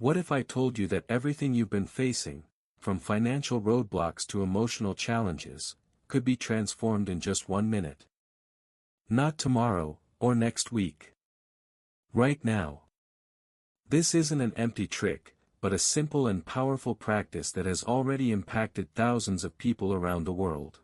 What if I told you that everything you've been facing, from financial roadblocks to emotional challenges, could be transformed in just 1 minute? Not tomorrow, or next week. Right now. This isn't an empty trick, but a simple and powerful practice that has already impacted thousands of people around the world.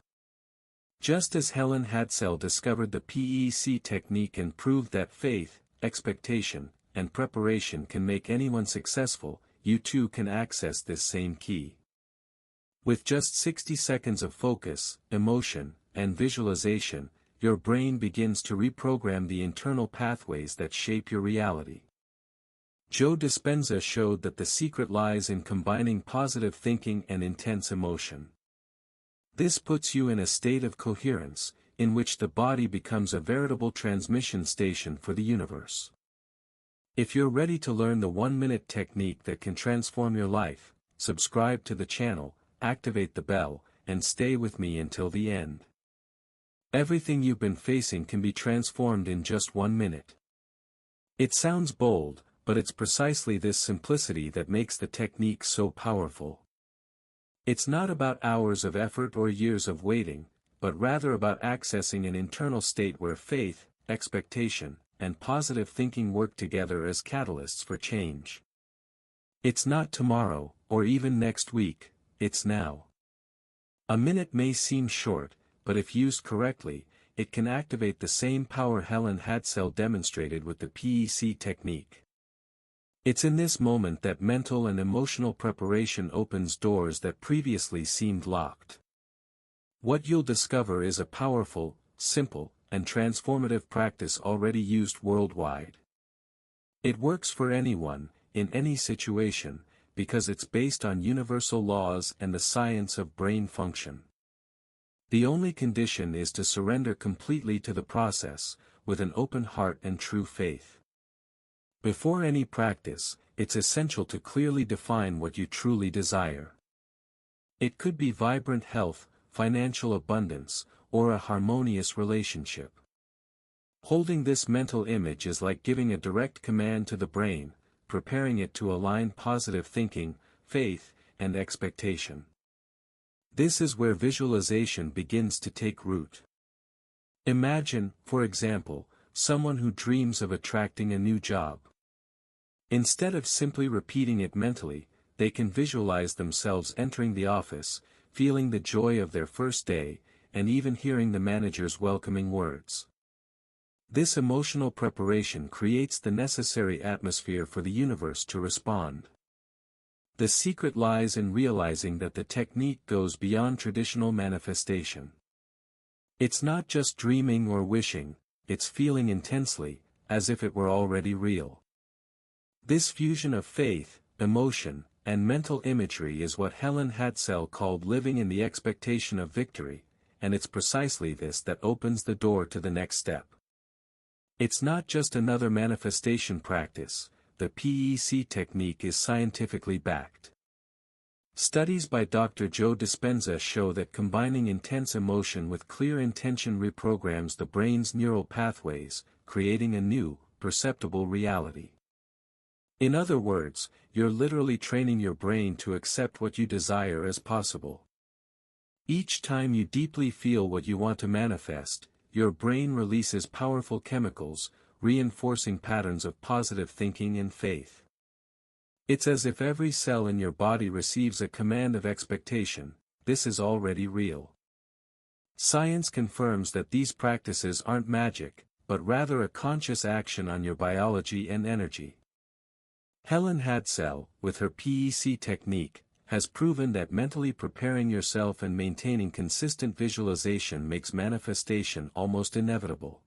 Just as Helen Hadsell discovered the PEC technique and proved that faith, expectation, and preparation can make anyone successful, you too can access this same key. With just 60 seconds of focus, emotion, and visualization, your brain begins to reprogram the internal pathways that shape your reality. Joe Dispenza showed that the secret lies in combining positive thinking and intense emotion. This puts you in a state of coherence, in which the body becomes a veritable transmission station for the universe. If you're ready to learn the 1-minute technique that can transform your life, subscribe to the channel, activate the bell, and stay with me until the end. Everything you've been facing can be transformed in just 1 minute. It sounds bold, but it's precisely this simplicity that makes the technique so powerful. It's not about hours of effort or years of waiting, but rather about accessing an internal state where faith, expectation, and positive thinking work together as catalysts for change. It's not tomorrow, or even next week, it's now. A minute may seem short, but if used correctly, it can activate the same power Helen Hadsell demonstrated with the PEC technique. It's in this moment that mental and emotional preparation opens doors that previously seemed locked. What you'll discover is a powerful, simple, and transformative practice already used worldwide. It works for anyone, in any situation, because it's based on universal laws and the science of brain function. The only condition is to surrender completely to the process, with an open heart and true faith. Before any practice, it's essential to clearly define what you truly desire. It could be vibrant health, financial abundance, or a harmonious relationship. Holding this mental image is like giving a direct command to the brain, preparing it to align positive thinking, faith, and expectation. This is where visualization begins to take root. Imagine, for example, someone who dreams of attracting a new job. Instead of simply repeating it mentally, they can visualize themselves entering the office, feeling the joy of their first day, and even hearing the manager's welcoming words. This emotional preparation creates the necessary atmosphere for the universe to respond. The secret lies in realizing that the technique goes beyond traditional manifestation. It's not just dreaming or wishing, it's feeling intensely, as if it were already real. This fusion of faith, emotion, and mental imagery is what Helen Hadsell called living in the expectation of victory, and it's precisely this that opens the door to the next step. It's not just another manifestation practice, the PEC technique is scientifically backed. Studies by Dr. Joe Dispenza show that combining intense emotion with clear intention reprograms the brain's neural pathways, creating a new, perceptible reality. In other words, you're literally training your brain to accept what you desire as possible. Each time you deeply feel what you want to manifest, your brain releases powerful chemicals, reinforcing patterns of positive thinking and faith. It's as if every cell in your body receives a command of expectation: this is already real. Science confirms that these practices aren't magic, but rather a conscious action on your biology and energy. Helen Hadsell, with her PEC technique, has proven that mentally preparing yourself and maintaining consistent visualization makes manifestation almost inevitable.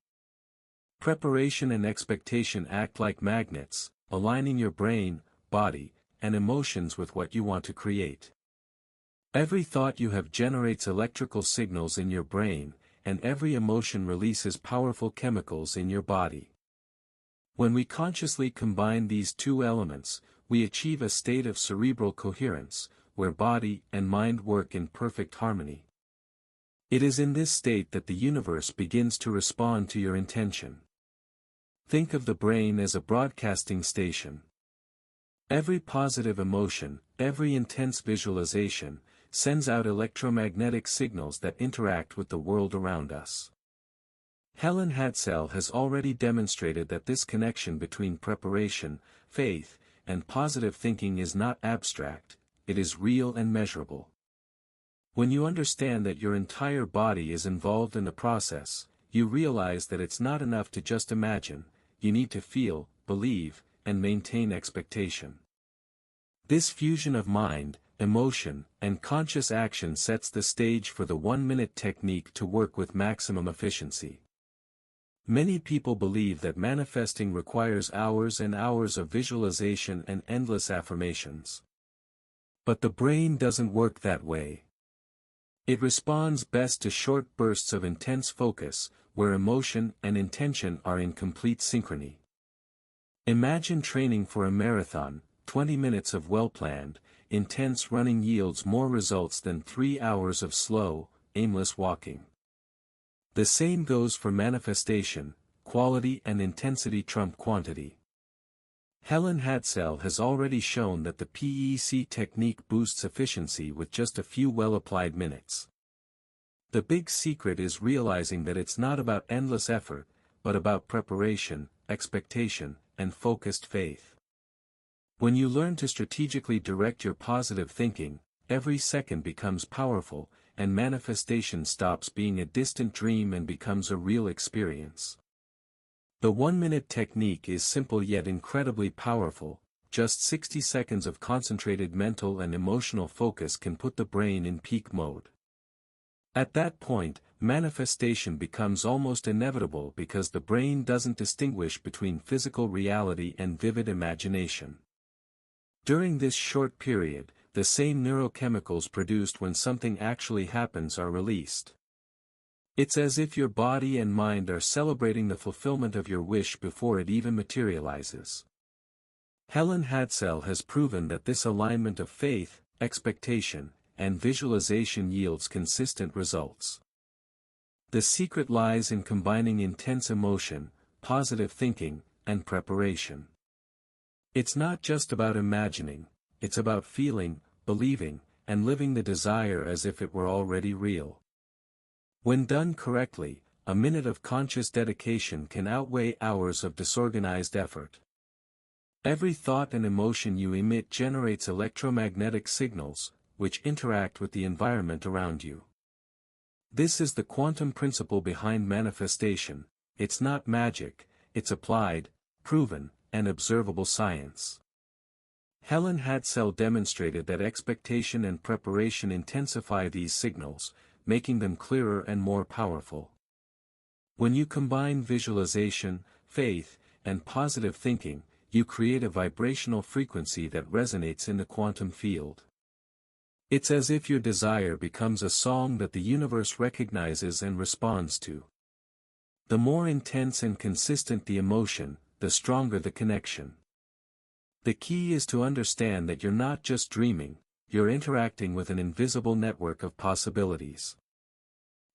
Preparation and expectation act like magnets, aligning your brain, body, and emotions with what you want to create. Every thought you have generates electrical signals in your brain, and every emotion releases powerful chemicals in your body. When we consciously combine these two elements, we achieve a state of cerebral coherence, where body and mind work in perfect harmony. It is in this state that the universe begins to respond to your intention. Think of the brain as a broadcasting station. Every positive emotion, every intense visualization, sends out electromagnetic signals that interact with the world around us. Helen Hadsell has already demonstrated that this connection between preparation, faith, and positive thinking is not abstract, it is real and measurable. When you understand that your entire body is involved in the process, you realize that it's not enough to just imagine, you need to feel, believe, and maintain expectation. This fusion of mind, emotion, and conscious action sets the stage for the 1-minute technique to work with maximum efficiency. Many people believe that manifesting requires hours and hours of visualization and endless affirmations. But the brain doesn't work that way. It responds best to short bursts of intense focus, where emotion and intention are in complete synchrony. Imagine training for a marathon. 20 minutes of well-planned, intense running yields more results than 3 hours of slow, aimless walking. The same goes for manifestation, quality and intensity trump quantity. Helen Hadsell has already shown that the PEC technique boosts efficiency with just a few well-applied minutes. The big secret is realizing that it's not about endless effort, but about preparation, expectation, and focused faith. When you learn to strategically direct your positive thinking, every second becomes powerful, and manifestation stops being a distant dream and becomes a real experience. The 1-minute technique is simple yet incredibly powerful. Just 60 seconds of concentrated mental and emotional focus can put the brain in peak mode. At that point, manifestation becomes almost inevitable because the brain doesn't distinguish between physical reality and vivid imagination. During this short period, the same neurochemicals produced when something actually happens are released. It's as if your body and mind are celebrating the fulfillment of your wish before it even materializes. Helen Hadsell has proven that this alignment of faith, expectation, and visualization yields consistent results. The secret lies in combining intense emotion, positive thinking, and preparation. It's not just about imagining, it's about feeling, believing, and living the desire as if it were already real. When done correctly, a minute of conscious dedication can outweigh hours of disorganized effort. Every thought and emotion you emit generates electromagnetic signals, which interact with the environment around you. This is the quantum principle behind manifestation. It's not magic, it's applied, proven, and observable science. Helen Hadsell demonstrated that expectation and preparation intensify these signals, making them clearer and more powerful. When you combine visualization, faith, and positive thinking, you create a vibrational frequency that resonates in the quantum field. It's as if your desire becomes a song that the universe recognizes and responds to. The more intense and consistent the emotion, the stronger the connection. The key is to understand that you're not just dreaming, you're interacting with an invisible network of possibilities.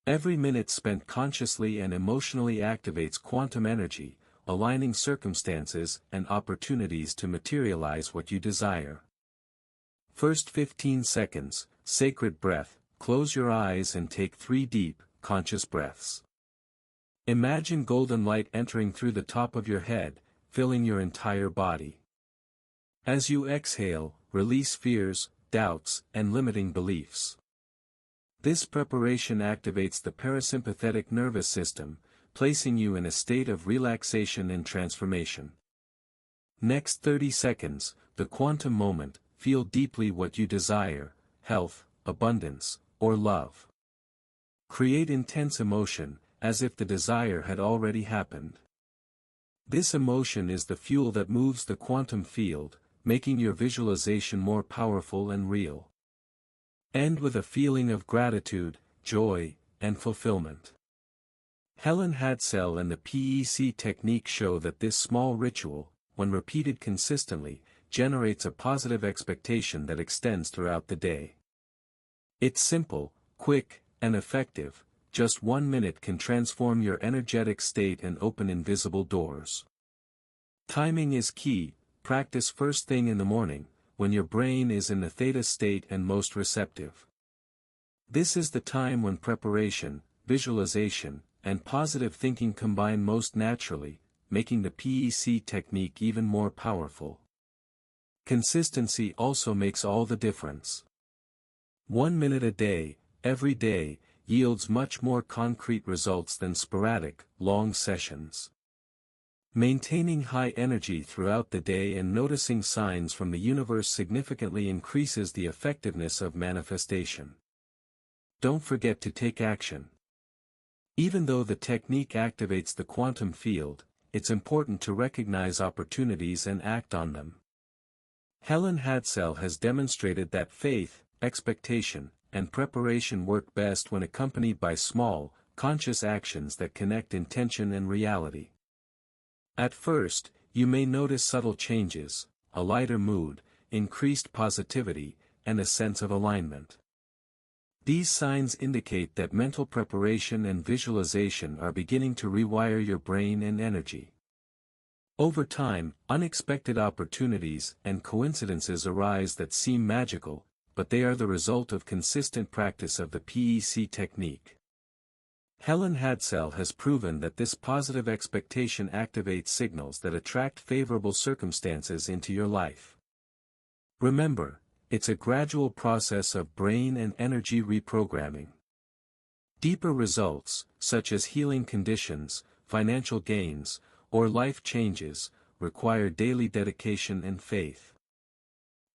Every minute spent consciously and emotionally activates quantum energy, aligning circumstances and opportunities to materialize what you desire. First 15 seconds, sacred breath, close your eyes and take 3 deep, conscious breaths. Imagine golden light entering through the top of your head, filling your entire body. As you exhale, release fears, doubts, and limiting beliefs. This preparation activates the parasympathetic nervous system, placing you in a state of relaxation and transformation. Next 30 seconds, the quantum moment, feel deeply what you desire, health, abundance, or love. Create intense emotion, as if the desire had already happened. This emotion is the fuel that moves the quantum field, making your visualization more powerful and real. End with a feeling of gratitude, joy, and fulfillment. Helen Hadsell and the PEC technique show that this small ritual, when repeated consistently, generates a positive expectation that extends throughout the day. It's simple, quick, and effective. Just 1 minute can transform your energetic state and open invisible doors. Timing is key. practice first thing in the morning, when your brain is in the theta state and most receptive. This is the time when preparation, visualization, and positive thinking combine most naturally, making the PEC technique even more powerful. Consistency also makes all the difference. 1 minute a day, every day, yields much more concrete results than sporadic, long sessions. Maintaining high energy throughout the day and noticing signs from the universe significantly increases the effectiveness of manifestation. Don't forget to take action. Even though the technique activates the quantum field, it's important to recognize opportunities and act on them. Helen Hadsell has demonstrated that faith, expectation, and preparation work best when accompanied by small, conscious actions that connect intention and reality. At first, you may notice subtle changes, a lighter mood, increased positivity, and a sense of alignment. These signs indicate that mental preparation and visualization are beginning to rewire your brain and energy. Over time, unexpected opportunities and coincidences arise that seem magical, but they are the result of consistent practice of the PEC technique. Helen Hadsell has proven that this positive expectation activates signals that attract favorable circumstances into your life. Remember, it's a gradual process of brain and energy reprogramming. Deeper results, such as healing conditions, financial gains, or life changes, require daily dedication and faith.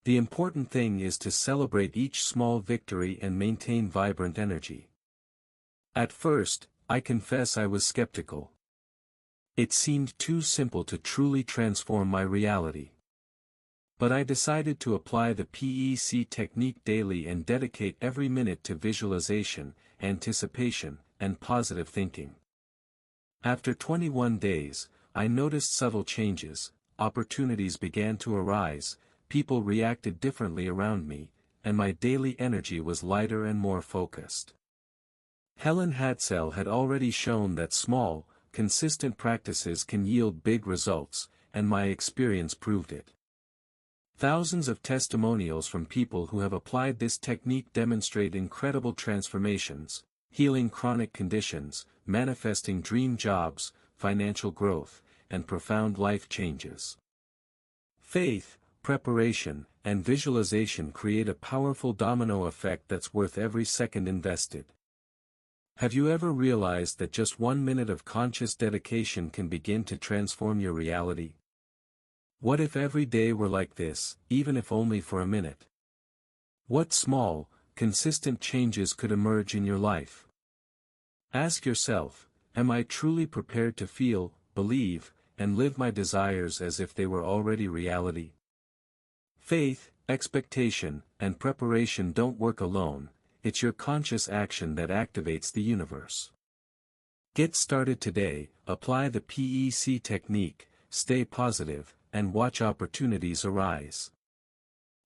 The important thing is to celebrate each small victory and maintain vibrant energy. At first, I confess I was skeptical. It seemed too simple to truly transform my reality. But I decided to apply the PEC technique daily and dedicate every minute to visualization, anticipation, and positive thinking. After 21 days, I noticed subtle changes, opportunities began to arise, people reacted differently around me, and my daily energy was lighter and more focused. Helen Hadsell had already shown that small, consistent practices can yield big results, and my experience proved it. Thousands of testimonials from people who have applied this technique demonstrate incredible transformations, healing chronic conditions, manifesting dream jobs, financial growth, and profound life changes. Faith, preparation, and visualization create a powerful domino effect that's worth every second invested. Have you ever realized that just 1 minute of conscious dedication can begin to transform your reality? What if every day were like this, even if only for a minute? What small, consistent changes could emerge in your life? Ask yourself, am I truly prepared to feel, believe, and live my desires as if they were already reality? Faith, expectation, and preparation don't work alone. It's your conscious action that activates the universe. Get started today, apply the PEC technique, stay positive, and watch opportunities arise.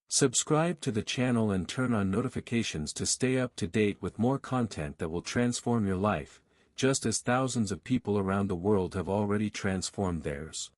Subscribe to the channel and turn on notifications to stay up to date with more content that will transform your life, just as thousands of people around the world have already transformed theirs.